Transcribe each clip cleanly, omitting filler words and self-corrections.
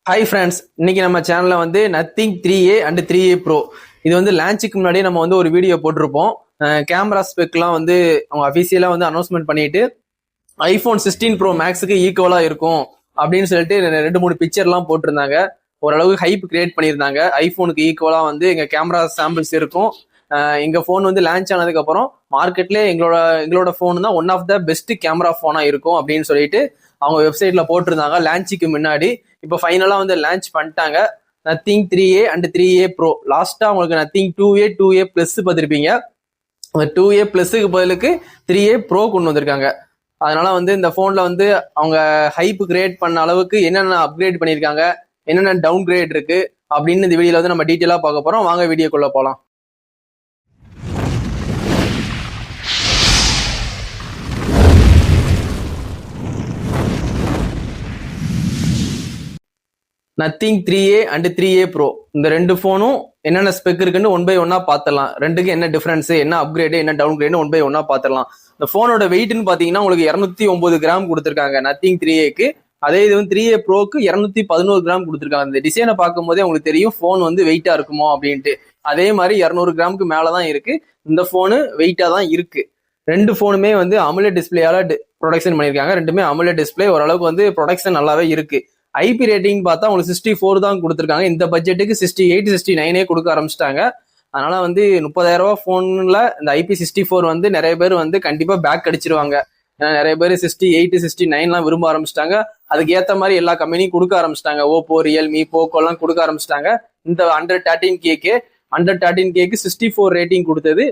Hi friends, இன்னைக்கு நம்ம சேனல்ல வந்து nothing 3A and 3A bro இது வந்து லான்ச்சுக்கு முன்னாடியே நம்ம வந்து ஒரு வீடியோ போட்டிருப்போம். கேமரா ஸ்பெக்லாம் வந்து அவங்க அஃபிஷியலா வந்து அனௌன்ஸ்மெண்ட் பண்ணிட்டு ஐபோன் 16 ப்ரோ மேக்ஸுக்கு ஈக்குவலா இருக்கும் அப்படின்னு சொல்லிட்டு 2-3 பிக்சர்லாம் போட்டிருந்தாங்க. ஓரளவு ஹைப் கிரியேட் பண்ணியிருந்தாங்க. ஐபோனுக்கு ஈக்குவலா வந்து எங்க கேமரா சாம்பிள்ஸ் இருக்கும். எங்க போன் வந்து லான்ச் ஆனதுக்கு அப்புறம் மார்க்கெட்ல எங்களோட போன் தான் one of the best camera போனா இருக்கும் அப்படின்னு சொல்லிட்டு அவங்க வெப்சைட்ல போட்டிருந்தாங்க லான்ச்சுக்கு முன்னாடி. இப்போ ஃபைனலா வந்து லான்ச் பண்ணிட்டாங்க. Nothing 3A and 3A bro. லாஸ்டா உங்களுக்கு நத்திங் 2A பிளஸ் பார்த்திருப்பீங்க. 2A பிளஸுக்கு பதிலுக்கு 3A ப்ரோ கொண்டு வந்திருக்காங்க. அதனால வந்து இந்த போன்ல வந்து அவங்க ஹைப் கிரியேட் பண்ண அளவுக்கு என்னென்ன அப்கிரேட் பண்ணியிருக்காங்க, என்னென்ன டவுன் கிரேட் இருக்கு அப்படின்னு இந்த வீடியோல வந்து நம்ம டீட்டெயிலா பார்க்க போறோம். வாங்க வீடியோக்குள்ள போலாம். Nothing 3A and 3A bro இந்த ரெண்டு போனும் என்னென்ன ஸ்பெக் இருக்குன்னு ஒன் பை ஒன்னா பாத்திரலாம். ரெண்டுக்கு என்ன டிஃபரன்ஸ், என்ன அப்கிரேடு, என்ன டவுன் கிரேடு ஒன் பை ஒன்னா பாத்திரலாம். இந்த போனோட வெயிட்னு பாத்தீங்கன்னா உங்களுக்கு 209 கிராம் கொடுத்துருக்காங்க நத்திங் 3Aக்கு. அதே இது வந்து 3A ப்ரோக்கு 211 கிராம் கொடுத்துருக்காங்க. இந்த டிசைனை பார்க்கும் போதே உங்களுக்கு தெரியும் போன் வந்து வெயிட்டா இருக்குமோ அப்படின்ட்டு. அதே மாதிரி 200 கிராமுக்கு மேலதான் இருக்கு. இந்த போனு வெயிட்டா தான் இருக்கு. ரெண்டு போனுமே வந்து அமுலேட் டிஸ்பிளேயால ப்ரொடக்ஷன் பண்ணியிருக்காங்க. ரெண்டுமே அமுலேட் டிஸ்பிளே, ஓரளவுக்கு வந்து ப்ரொடக்ஷன் நல்லாவே இருக்கு. ஐபி ரேட்டிங் பார்த்தா உங்களுக்கு 64 தான் கொடுத்துருக்காங்க. இந்த பட்ஜெட்டுக்கு 68 69 கொடுக்க ஆரம்பிச்சிட்டாங்க. அதனால வந்து 30,000 ரூபாய் போன்ல இந்த IP64 வந்து நிறைய பேர் வந்து கண்டிப்பா பேக் அடிச்சிருவாங்க. ஏன்னா நிறைய பேர் 68 69 விரும்ப ஆரம்பிச்சிட்டாங்க. அதுக்கு ஏத்த மாதிரி எல்லா கம்பெனியும் கொடுக்க ஆரம்பிச்சிட்டாங்க. ஓப்போ, ரியல்மி, போக்கோ எல்லாம் கொடுக்க ஆரம்பிச்சிட்டாங்க. இந்த 113K 64 ரேட்டிங் கொடுத்தது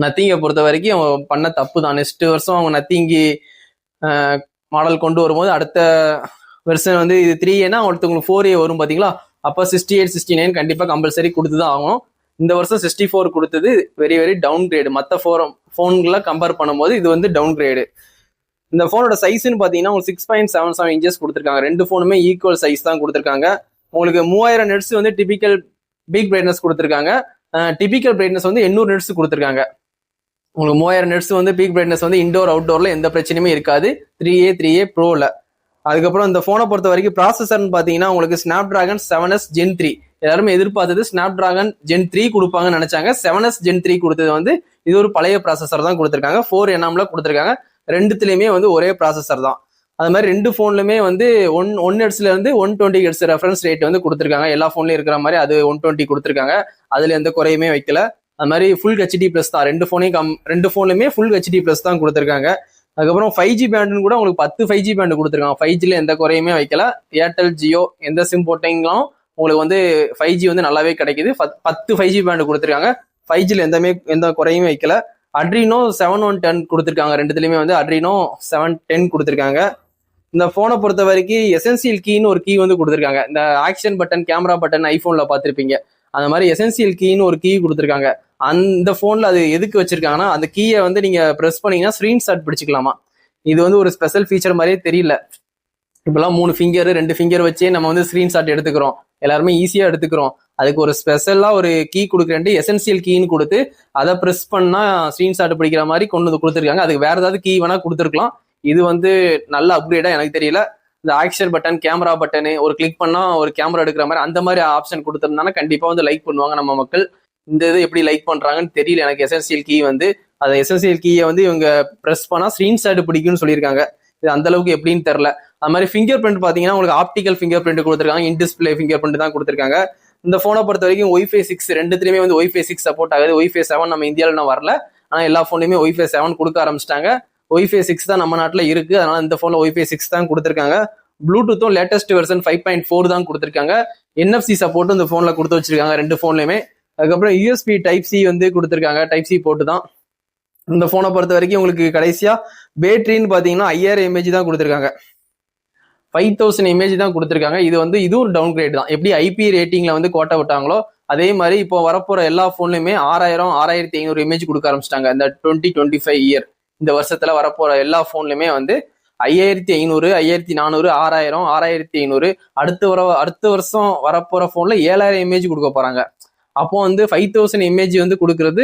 நத்திங்கை பொறுத்த வரைக்கும் அவங்க பண்ண தப்பு தான். நெக்ஸ்ட் வருஷம் அவங்க நத்திங்கி மாடல் கொண்டு வரும்போது அடுத்த வெர்ஷன் வந்து இது 3Aனா ஒருத்தவங்களுக்கு 4A வரும் பாத்தீங்களா, அப்ப 68 69 கண்டிப்பா கம்பல்சரி கொடுத்துதான் ஆகும். இந்த வருஷம் 64 கொடுத்தது வெரி வெரி டவுன் கிரேடு. மற்ற போன்களை கம்பேர் பண்ணும்போது இது வந்து டவுன் கிரேடு. இந்த போனோட சைஸ்ன்னு பாத்தீங்கன்னா உங்களுக்கு 6.77 இன்ச்சஸ் கொடுத்துருக்காங்க. ரெண்டு போனுமே ஈக்குவல் சைஸ் தான் கொடுத்துருக்காங்க. உங்களுக்கு 3000 நெட்ஸ் வந்து டிபிக்கல் பிக் பிரைட்னஸ் கொடுத்துருக்காங்க. டிபிக்கல் பிரைட்னஸ் வந்து 800 நெட்ஸ் கொடுத்துருக்காங்க. உங்களுக்கு 3000 நெட்ஸ் வந்து பீக் பிரைட்னஸ் வந்து இன்டோர் அவுட்டோர்ல எந்த பிரச்சனையுமே இருக்காது 3A ப்ரோல. அதுக்கப்புறம் இந்த போனை பொறுத்த வரைக்கும் ப்ராசஸர்னு பாத்தீங்கன்னா உங்களுக்கு ஸ்னாப் டிராகன் 7S Gen 3. எல்லாருமே எதிர்பார்த்தது ஸ்னாப் டிராகன் Gen 3 கொடுப்பாங்கன்னு நினைச்சாங்க. 7S Gen 3 கொடுத்தது வந்து இது ஒரு பழைய ப்ராசஸர் தான் கொடுத்துருக்காங்க. 4nm கொடுத்துருக்காங்க. ரெண்டுத்துலயுமே வந்து ஒரே ப்ராசஸர் தான். அது மாதிரி ரெண்டு போன்லுமே வந்து 1 ஹெர்ட்ஸ்ல இருந்து 120 ஹெர்ட்ஸ் ரெஃபரன்ஸ் ரேட் வந்து கொடுத்துருக்காங்க. எல்லா போன்லயும் இருக்கிற மாதிரி அது 120 கொடுத்துருக்காங்க. அதுல எந்த குறையுமே வைக்கல. அது மாதிரி ஃபுல் HD பிளஸ் தான். ரெண்டு போன்லயுமே ஃபுல் HD பிளஸ் தான் கொடுத்துருக்காங்க. அதுக்கப்புறம் 5G பேண்டுன்னு கூட உங்களுக்கு 10 5G பேண்டு கொடுத்துருக்காங்க. 5Gல எந்த குறையுமே வைக்கல. ஏர்டெல், ஜியோ எந்த சிம் போட்டீங்களும் உங்களுக்கு வந்து 5G வந்து நல்லாவே கிடைக்குது. 10 5G பேண்டு கொடுத்துருக்காங்க. 5Gல எந்த குறையுமே வைக்கல. அட்ரினோ 710 கொடுத்துருக்காங்க. ரெண்டுத்துலயுமே வந்து அட்ரினோ 710 கொடுத்துருக்காங்க. இந்த போனை பொறுத்த வரைக்கும் எசென்சியல் கீன்னு ஒரு கீ வந்து கொடுத்துருக்காங்க. இந்த ஆக்ஷன் பட்டன், கேமரா பட்டன் ஐபோன்ல பார்த்திருப்பீங்க. அந்த மாதிரி எசென்சியல் கீன்னு ஒரு கீ கொடுத்துருக்காங்க. அந்த போன்ல அது எதுக்கு வச்சிருக்காங்கன்னா அந்த கீயை வந்து நீங்க பிரஸ் பண்ணீங்கன்னா ஸ்கிரீன்ஷாட் பிடிச்சிக்கலாமா. இது வந்து ஒரு ஸ்பெஷல் ஃபீச்சர் மாதிரியே தெரியல. இப்பெல்லாம் 3 ஃபிங்கர் 2 ஃபிங்கர் வச்சே நம்ம வந்து ஸ்கிரீன்ஷாட் எடுத்துக்கிறோம். எல்லாருமே ஈஸியா எடுத்துக்கிறோம். அதுக்கு ஒரு ஸ்பெஷலா ஒரு கீ கொடுக்குறேன்ட்டு எசென்சியல் கீன்னு கொடுத்து அதை பிரஸ் பண்ணா ஸ்கிரீன்ஷாட் பிடிக்கிற மாதிரி கொண்டு வந்து கொடுத்துருக்காங்க. அதுக்கு வேற ஏதாவது கீ வேணா கொடுத்துருக்கலாம். இது வந்து நல்ல அப்கிரேடா எனக்கு தெரியல. இந்த ஆக்ஷன் பட்டன், கேமரா பட்டனு ஒரு கிளிக் பண்ணா ஒரு கேமரா எடுக்கிற மாதிரி அந்த மாதிரி ஆப்ஷன் கொடுத்துருந்தாங்கன்னா கண்டிப்பா வந்து லைக் பண்ணுவாங்க நம்ம மக்கள். இந்த இது எப்படி லைக் பண்றாங்கன்னு தெரியல எனக்கு. எசென்சியல் கீ வந்து அந்த எசென்சியல் கீயை வந்து இவங்க பிரஸ் பண்ணா ஸ்கிரீன்ஷாட் பிடிக்கும்னு சொல்லியிருக்காங்க. இது அந்த அளவுக்கு எப்படின்னு தெரியல. அது மாதிரி ஃபிங்கர் பிரிண்ட் பாத்தீங்கன்னா உங்களுக்கு ஆப்டிக்கல் ஃபிங்கர் பிரிண்ட் கொடுத்துருக்காங்க. இன் டிஸ்பிளே ஃபிங்கர் பிரிண்ட் தான் கொடுத்துருக்காங்க. இந்த போனை பொறுத்த வரைக்கும் Wi-Fi 6 ரெண்டுத்துலயுமே வந்து Wi-Fi 6 சப்போர்ட் ஆகுது. Wi-Fi 7 நம்ம இந்தியாவில் இன்னும் வரல. ஆனா எல்லா போன்லயுமே Wi-Fi 7 கொடுக்க ஆரம்பிச்சிட்டாங்க. Wi-Fi 6 தான் நம்ம நாட்டுல இருக்கு. அதனால இந்த போன்ல Wi-Fi 6 தான் கொடுத்துருக்காங்க. ப்ளூடூத்தும் லேட்டஸ்ட் வெர்ஷன் 5.4 தான் கொடுத்துருக்காங்க. NFC சப்போர்ட்டும் இந்த போன்ல கொடுத்து வச்சிருக்காங்க ரெண்டு போன்லயுமே. அதுக்கப்புறம் USB Type-C வந்து கொடுத்துருக்காங்க. Type-C போட்டு தான் இந்த போனை பொறுத்த வரைக்கும் உங்களுக்கு கடைசியா பேட்டரின்னு பாத்தீங்கன்னா 5000 mAh தான் கொடுத்துருக்காங்க. 5000 mAh தான் கொடுத்துருக்காங்க. இது வந்து இதுவும் டவுன் கிரேட் தான். எப்படி IP ரேட்டிங்ல வந்து கோட்டை விட்டாங்களோ அதே மாதிரி இப்போ வரப்போற எல்லா போன்லயுமே 6000 6500 mAh கொடுக்க ஆரம்பிச்சிட்டாங்க. இந்த 2025 இயர் இந்த வருஷத்துல வரப்போற எல்லா போன்லயுமே வந்து 5500 5400 6000 6500 அடுத்த வருஷம் வரப்போற போன்ல 7000 mAh கொடுக்க போறாங்க. அப்போ வந்து 5000 mAh வந்து கொடுக்கறது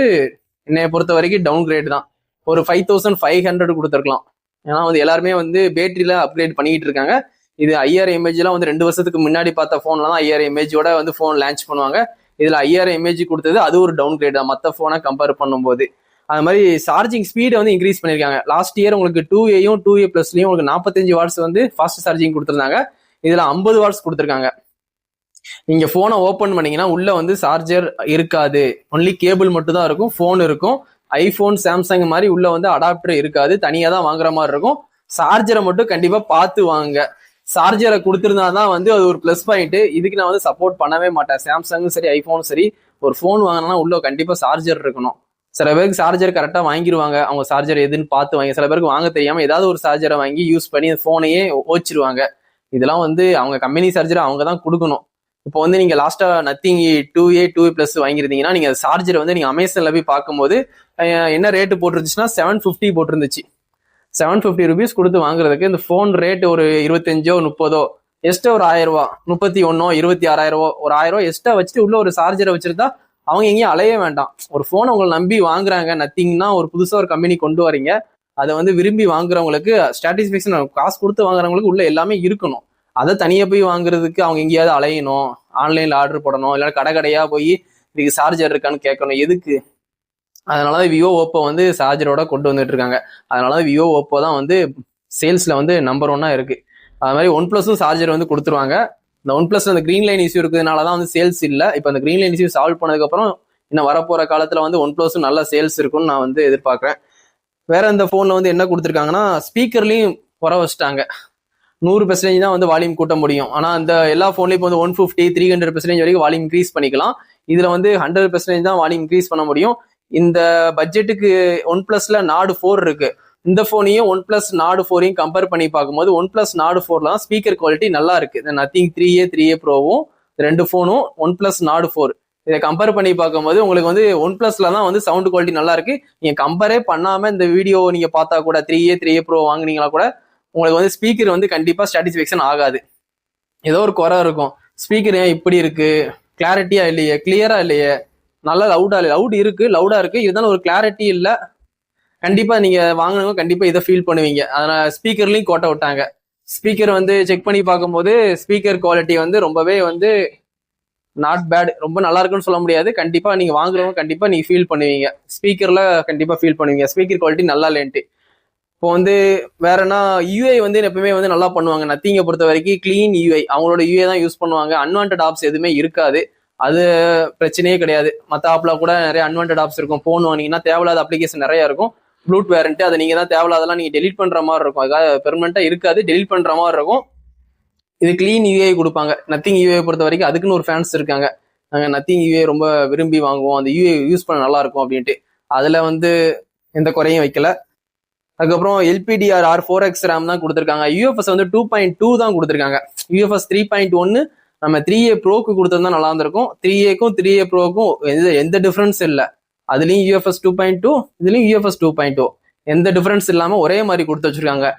என்னைய பொறுத்த வரைக்கும் டவுன் கிரேட் தான். ஒரு 5500 கொடுத்துருக்கலாம். ஏன்னா வந்து எல்லாருமே வந்து பேட்டரியில அப்கிரேட் பண்ணிட்டு இருக்காங்க. இது 5000 இமேஜ் எல்லாம் வந்து 2 வருஷத்துக்கு முன்னாடி பார்த்த போன்ல தான் 5000 இமேஜோட வந்து போன் லான்ச் பண்ணுவாங்க. இதுல 5000 இமேஜ் கொடுத்தது அது ஒரு டவுன் கிரேட் தான் மற்ற போனை கம்பேர் பண்ணும்போது. அது மாதிரி சார்ஜிங் ஸ்பீடை வந்து இன்க்ரீஸ் பண்ணிருக்காங்க. லாஸ்ட் இயர் உங்களுக்கு 2Aயும் 2A பிளஸ்லயும் உங்களுக்கு 45 வாட்ஸ் வந்து ஃபாஸ்ட் சார்ஜிங் கொடுத்துருந்தாங்க. இதுல 50 வாட்ஸ் கொடுத்துருக்காங்க. நீங்க போனை ஓபன் பண்ணீங்கன்னா உள்ள வந்து சார்ஜர் இருக்காது, ஒன்லி கேபிள் மட்டும் தான் இருக்கும், போன் இருக்கும். ஐபோன் சாம்சங் மாதிரி உள்ள வந்து அடாப்டர் இருக்காது, தனியா தான் வாங்குற மாதிரி இருக்கும். சார்ஜரை மட்டும் கண்டிப்பா பார்த்து வாங்க. சார்ஜரை கொடுத்துருந்தாதான் வந்து அது ஒரு பிளஸ் பாயிண்ட். இதுக்கு நான் வந்து சப்போர்ட் பண்ணவே மாட்டேன். சாம்சங்கும் சரி ஐபோனும் சரி, ஒரு போன் வாங்கினா உள்ள கண்டிப்பா சார்ஜர் இருக்கணும். சில பேருக்கு சார்ஜர் கரெக்டா வாங்கிடுவாங்க, அவங்க சார்ஜர் எதுன்னு பார்த்து வாங்கி. சில பேருக்கு வாங்க தெரியாம ஏதாவது ஒரு சார்ஜரை வாங்கி யூஸ் பண்ணி போனையே ஓச்சிருவாங்க. இதெல்லாம் வந்து அவங்க கம்பெனி சார்ஜரை அவங்க தான் கொடுக்கணும். இப்போ வந்து நீங்க லாஸ்டா நத்திங் 2A 2A பிளஸ் வாங்கிருந்தீங்கன்னா நீங்க சார்ஜர் வந்து நீங்க அமேசான்ல போய் பார்க்கும்போது என்ன ரேட்டு போட்டுருந்துச்சுன்னா 750 போட்டிருந்துச்சு. 750 rupees கொடுத்து வாங்குறதுக்கு இந்த போன் ரேட் ஒரு 25 30 எக்ஸ்ட்ரா ஒரு 1000 ரூபா, 31 26,000 ஒரு 1000 ரூபா எக்ஸ்ட்ரா வச்சுட்டு உள்ள ஒரு சார்ஜரை வச்சிருந்தா அவங்க எங்கேயும் அலைய வேண்டாம். ஒரு போன் உங்களை நம்பி வாங்குறாங்க, நத்திங்னா ஒரு புதுசா ஒரு கம்பெனி கொண்டு வரீங்க, அதை வந்து விரும்பி வாங்குறவங்களுக்கு சாட்டிஸ்பேக்ஷன், காசு கொடுத்து வாங்குறவங்களுக்கு உள்ள எல்லாமே இருக்கணும். அதை தனியா போய் வாங்குறதுக்கு அவங்க எங்கேயாவது அலையணும், ஆன்லைன்ல ஆர்டர் போடணும், இல்லை கடையா போய் இதுக்கு சார்ஜர் இருக்கான்னு கேட்கணும், எதுக்கு? அதனாலதான் விவோ ஓப்போ வந்து சார்ஜரோட கொண்டு வந்துட்டு இருக்காங்க. அதனாலதான் விவோ ஓப்போ தான் வந்து சேல்ஸ்ல வந்து நம்பர் 1 இருக்கு. அது மாதிரி ஒன் பிளஸும் சார்ஜர் வந்து கொடுத்துருவாங்க. இந்த ஒன் பிளஸ் அந்த கிரீன் லைன் இஷ்யூ இருக்கிறதுனாலதான் வந்து சேல்ஸ் இல்லை. இப்போ அந்த கிரீன் லைன் இஷ்யூ சால்வ் பண்ணதுக்கு அப்புறம் இன்னும் வரப்போற காலத்துல வந்து ஒன் பிளஸும் நல்ல சேல்ஸ் இருக்கும்னு நான் வந்து எதிர்பார்க்கிறேன். வேற இந்த போன்ல வந்து என்ன கொடுத்துருக்காங்கன்னா ஸ்பீக்கர்லயும் குற வச்சுட்டாங்க. 100% தான் வந்து வால்யூம் கூட்ட முடியும். ஆனா அந்த எல்லா போன்லயும் இப்போ வந்து 150 300% வரைக்கும் வால்யூம் இன்க்ரீஸ் பண்ணிக்கலாம். இதுல வந்து 100% தான் வால்யூம் இன்க்ரீஸ் பண்ண முடியும். இந்த பட்ஜெட்டுக்கு ஒன் பிளஸ்ல நாடு 4 இருக்கு. இந்த போனையும் ஒன் பிளஸ் நாடு 4ஐயும் கம்பேர் பண்ணி பார்க்கும்போது ஒன் பிளஸ் நாடு 4ல தான் ஸ்பீக்கர் குவாலிட்டி நல்லா இருக்கு. இந்த நத்திங் 3A ப்ரோவும் 2 போனும் ஒன் பிளஸ் நாடு 4 இதை கம்பேர் பண்ணி பார்க்கும்போது உங்களுக்கு வந்து ஒன் பிளஸ்ல தான் வந்து சவுண்ட் குவாலிட்டி நல்லா இருக்கு. நீங்க கம்பேரே பண்ணாம இந்த வீடியோ நீங்க பார்த்தா கூட 3A ப்ரோ வாங்குனீங்களா கூட உங்களுக்கு வந்து ஸ்பீக்கர் வந்து கண்டிப்பா சாட்டிஸ்பேக்ஷன் ஆகாது. ஏதோ ஒரு குறை இருக்கும். ஸ்பீக்கர் ஏன் இப்படி இருக்கு, கிளாரிட்டியா இல்லையே, கிளியரா இல்லையே, நல்லா லவுடா இருக்கு, இருந்தாலும் ஒரு கிளாரிட்டி இல்லை. கண்டிப்பா நீங்க வாங்கினவங்க கண்டிப்பா இதை ஃபீல் பண்ணுவீங்க. அதனால ஸ்பீக்கர்லயும் கோட்டை விட்டாங்க. ஸ்பீக்கர் வந்து செக் பண்ணி பார்க்கும்போது ஸ்பீக்கர் குவாலிட்டி வந்து ரொம்பவே வந்து நாட் பேட், ரொம்ப நல்லா இருக்குன்னு சொல்ல முடியாது. கண்டிப்பா நீங்க வாங்குறவங்க கண்டிப்பா நீங்க ஃபீல் பண்ணுவீங்க, ஸ்பீக்கர்ல கண்டிப்பா ஃபீல் பண்ணுவீங்க ஸ்பீக்கர் குவாலிட்டி நல்லா இல்லைன்ட்டு. இப்போ வந்து வேறனா யூஐ வந்து எப்பவுமே வந்து நல்லா பண்ணுவாங்க. நத்திங்கை பொறுத்த வரைக்கும் கிளீன் யூஐ, அவங்களோட யூஐ தான் யூஸ் பண்ணுவாங்க. அன்வான்ட் ஆப்ஸ் எதுவுமே இருக்காது, அது பிரச்சனையே கிடையாது. மற்ற ஆப்ல கூட நிறைய அன்வான்ட் ஆப்ஸ் இருக்கும். போன் வாங்கினீங்கன்னா தேவையில்லாத அப்ளிகேஷன் நிறைய இருக்கும். ப்ளூட் வேரண்ட் அதை நீங்க தான் தேவையில்லாதெல்லாம் நீங்க டெலிட் பண்ற மாதிரி இருக்கும். அதுக்காக பெர்மனண்டா இருக்காது, டெலிட் பண்ற மாதிரி இருக்கும். இது கிளீன் யூஐ கொடுப்பாங்க. நத்திங் யூஐ பொறுத்த வரைக்கும் அதுக்குன்னு ஒரு ஃபேன்ஸ் இருக்காங்க. நாங்கள் நத்திங் யூஐ ரொம்ப விரும்பி வாங்குவோம், அந்த யூஐ யூஸ் பண்ண நல்லா இருக்கும் அப்படின்ட்டு. அதுல வந்து எந்த குறையும் வைக்கல. அதுக்கப்புறம் LPDDR 4X RAM தான் கொடுத்துருக்காங்க. UFS வந்து 2.2 தான் கொடுத்துருக்காங்க. UFS 3.1 நம்ம 3A ப்ரோக்கு கொடுத்துருந்தா நல்லா இருந்திருக்கும். 3Aக்கும் 3A ப்ரோக்கும் எந்த டிஃபரன்ஸ் இல்லை. அதுலயும் UFS 2.2, இதுலயும் UFS 2.2 எந்த டிஃபரன்ஸ் இல்லாம ஒரே மாதிரி கொடுத்து வச்சிருக்காங்க.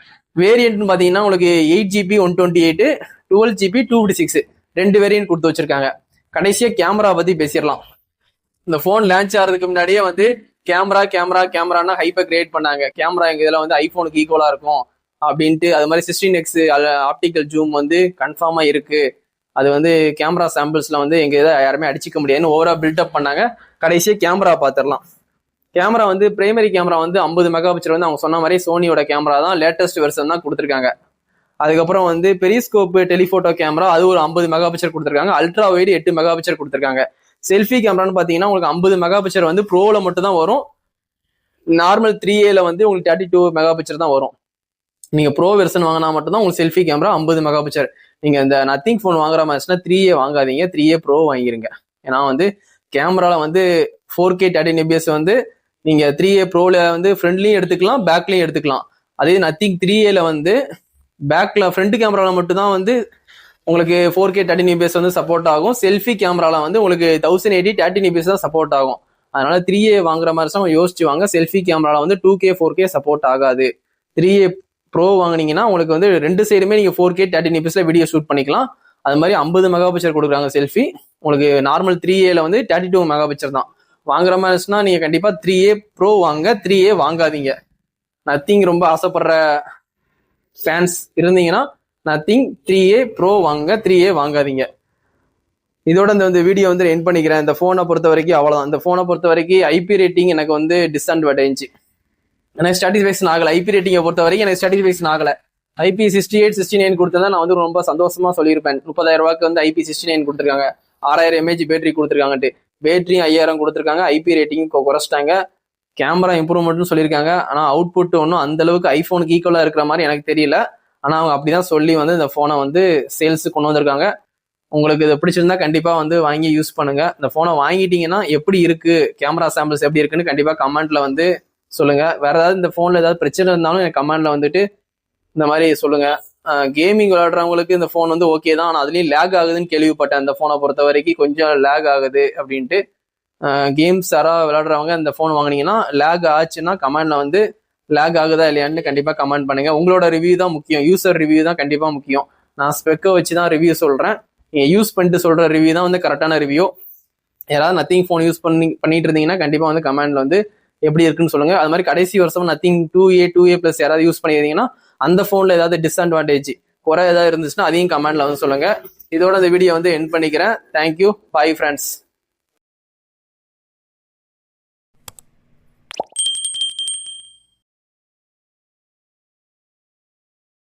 வேரியன்ட்னு பாத்தீங்கன்னா உங்களுக்கு 8GB 128, 12GB 256 2 வேரியன்ட் கொடுத்து வச்சிருக்காங்க. கடைசியா கேமரா பத்தி பேசிடலாம். இந்த போன் லான்ச் ஆகிறதுக்கு முன்னாடியே வந்து கேமரானா ஹைப்பை கிரியேட் பண்ணாங்க. கேமரா எங்க இதுல வந்து ஐபோனுக்கு ஈக்குவலா இருக்கும் அப்படின்ட்டு. அது மாதிரி 16x ஆப்டிக்கல் ஜூம் வந்து கன்ஃபார்மா இருக்கு, அது வந்து கேமரா சாம்பிள்ஸ்ல வந்து எங்க இதை யாருமே அடிச்சிக்க முடியாதுன்னு ஓவரா பில்டப் பண்ணாங்க. கடைசியா கேமரா பார்த்துடலாம். கேமரா வந்து பிரைமரி கேமரா வந்து 50 மெகாபிக்சல் வந்து அவங்க சொன்ன மாதிரி சோனியோட கேமரா தான், லேட்டஸ்ட் வெர்ஷன் தான் கொடுத்துருக்காங்க. அதுக்கப்புறம் வந்து பெரிஸ்கோப் டெலிஃபோட்டோ கேமரா அது ஒரு 50 மெகாபிக்சல் கொடுத்துருக்காங்க. அல்ட்ரா வைடு 8 மெகாபிக்சல் கொடுத்துருக்காங்க. செல்ஃபி கேமரான்னு பாத்தீங்கன்னா உங்களுக்கு 50 மெகாபிக்சல் வந்து ப்ரோல மட்டும் தான் வரும். நார்மல் 3Aல வந்து உங்களுக்கு 32 மெகாபிக்சல் தான் வரும். நீங்க ப்ரோ வெர்ஷன் வாங்கினா மட்டும்தான் உங்களுக்கு செல்ஃபி கேமரா 50 மெகாபிக்சல். நீங்க இந்த நத்திங் போன் வாங்குற மாதிரினா 3A வாங்காதீங்க, 3A ப்ரோ வாங்கிருங்க. ஏன்னா வந்து கேமரால வந்து 4K 13 fps வந்து நீங்க 3A ப்ரோல வந்து ஃப்ரண்ட்லயும் எடுத்துக்கலாம், பேக்லயும் எடுத்துக்கலாம். அதே நத்திங் 3Aல வந்து பேக்ல ஃப்ரண்ட் கேமரால மட்டும் தான் வந்து உங்களுக்கு 4K 13 fps வந்து சப்போர்ட் ஆகும். செல்ஃபி கேமரால வந்து உங்களுக்கு 1080 13 fps தான் சப்போர்ட் ஆகும். அதனால 3A வாங்குற மாதிரி யோசிச்சு வாங்க. செல்ஃபி கேமரால வந்து 2K 4K சப்போர்ட் ஆகாது. 3A ப்ரோ வாங்கினீங்கன்னா உங்களுக்கு வந்து ரெண்டு சைடுமே நீங்க 4K 13 fpsல வீடியோ ஷூட் பண்ணிக்கலாம். அது மாதிரி 50 மெகாபிக்சல் கொடுக்குறாங்க செல்ஃபி. உங்களுக்கு நார்மல் 3Aல வந்து 32 மெகாபிக்சல் தான். வாங்குற மாதிரி இருந்துச்சுன்னா நீங்க கண்டிப்பா 3A ப்ரோ வாங்க, 3A வாங்காதீங்க. நத்திங் ரொம்ப ஆசைப்படுற ஃபேன்ஸ் இருந்தீங்கன்னா நத்திங் 3A ப்ரோ வாங்க, 3A வாங்காதீங்க. இதோட இந்த வீடியோ வந்து எண்ட் பண்ணிக்கிறேன். இந்த ஃபோனை பொறுத்த வரைக்கும் அவ்வளோதான். இந்த ஃபோனை பொறுத்த வரைக்கும் ஐபி ரேட்டிங் எனக்கு வந்து டிஸ்அட்வான்டேஜ். எனக்கு சாட்டிஸ்ஃபேக்ஷன் ஆகலை. ஐபி ரேட்டிங்கை பொறுத்த வரைக்கும் எனக்கு சாட்டிஸ்ஃபேக்ஷன் ஆகலை. IP 68, 69 கொடுத்தா நான் வந்து ரொம்ப சந்தோஷமா சொல்லியிருப்பேன். 30,000 ரூபாய்க்கு வந்து IP 69 கொடுத்துருக்காங்க, 6000 mAh பேட்டரி கொடுத்துருக்காங்கட்டு. பேட்டரியும் 5000 கொடுத்துருக்காங்க, ஐபி ரேட்டிங் குறைச்சிட்டாங்க, கேமரா இம்ப்ரூவ்மெண்ட்னு சொல்லியிருக்காங்க. ஆனால் அவுட்புட் ஒன்றும் அந்த அளவுக்கு ஐஃபோனுக்கு ஈக்குவலாக இருக்கிற மாதிரி எனக்கு தெரியல. ஆனால் அவங்க அப்படிதான் சொல்லி வந்து இந்த ஃபோனை வந்து சேல்ஸுக்கு கொண்டு வந்திருக்காங்க. உங்களுக்கு இது பிடிச்சிருந்தா கண்டிப்பா வந்து வாங்கி யூஸ் பண்ணுங்க. இந்த போனை வாங்கிட்டீங்கன்னா எப்படி இருக்கு, கேமரா சாம்பிள்ஸ் எப்படி இருக்குன்னு கண்டிப்பா கமெண்ட்ல வந்து சொல்லுங்க. வேற ஏதாவது இந்த போன்ல ஏதாவது பிரச்சனை இருந்தாலும் எனக்கு கமெண்ட்ல வந்துட்டு இந்த மாதிரி சொல்லுங்க. கேமிங் விளையாடுறவங்களுக்கு இந்த போன் வந்து ஓகே தான், ஆனால் அதுலயும் லேக் ஆகுதுன்னு கேள்விப்பட்டேன். இந்த போனை பொறுத்த வரைக்கும் கொஞ்சம் லேக் ஆகுது அப்படின்ட்டு. கேம்ஸ் யாராவது விளையாடுறவங்க இந்த போன் வாங்கினீங்கன்னா லேக் ஆச்சுன்னா கமெண்ட்ல வந்து லேக் ஆகுதா இல்லையான்னு கண்டிப்பா கமெண்ட் பண்ணுங்க. உங்களோட ரிவ்யூ தான் முக்கியம், யூசர் ரிவ்யூ தான் கண்டிப்பா முக்கியம். நான் ஸ்பெக்கை வச்சு தான் ரிவ்யூ சொல்றேன். நீங்க யூஸ் பண்ணிட்டு சொல்ற ரிவ்யூ தான் வந்து கரெக்டான ரிவ்யூ. யாராவது நத்திங் ஃபோன் யூஸ் பண்ணிட்டு இருந்தீங்கன்னா கண்டிப்பா வந்து கமெண்ட்ல வந்து எப்படி இருக்குன்னு சொல்லுங்க. அது மாதிரி கடைசி வருஷம் நத்திங் 2A பிளஸ் யாராவது யூஸ் பண்ணியிருந்தீங்கன்னா அந்த போன்ல ஏதாவது டிஸ்அட்வான்டேஜ் குறை ஏதாவது இருந்துச்சுன்னா அதையும் கமெண்ட்ல வந்து சொல்லுங்க. இதோட இந்த வீடியோ வந்து எண்ட் பண்ணிக்கிறேன். Thank you, bye friends.